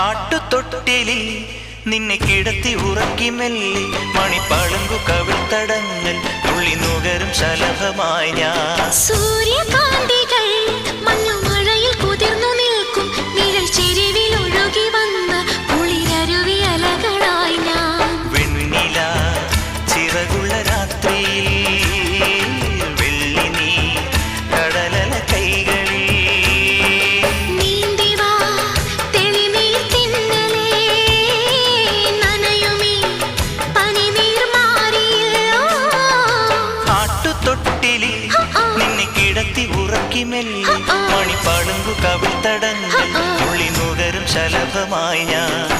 ആട്ടുതൊട്ടിലിൽ നിന്നെ കിടത്തി ഉറക്കി മെല്ലെ മണിപ്പളുങ്കു കവിൾത്തടങ്ങൾ തുള്ളി നുകരും ശലഭമായി ഞാൻ. സൂര്യകാന്തികൾ മഞ്ഞുമഴയിൽ കുതിർന്നു നിൽക്കും നിഴൽ ചെരിവിൽ ഒഴുകി വന്ന കുളിരരുവി അലകളായി ഞാൻ. വെണ്ണില ചിറകുള്ള രാത്രിയിൽ വെള്ളി നീ കടലല കൈകളിൽ നീന്തിവാ തെളിനീർ തിന്നലേ നനയുമീ പനിനീർ മാറിയില്ലോ. ആട്ടുതൊട്ടിലിൽ നിന്നെ കിടത്തി ഉറക്കി മെല്ലെ മണിപ്പളുങ്കു കവിൾത്തടങ്ങൾ തുള്ളി നുകരും ശലഭമായി ഞാൻ.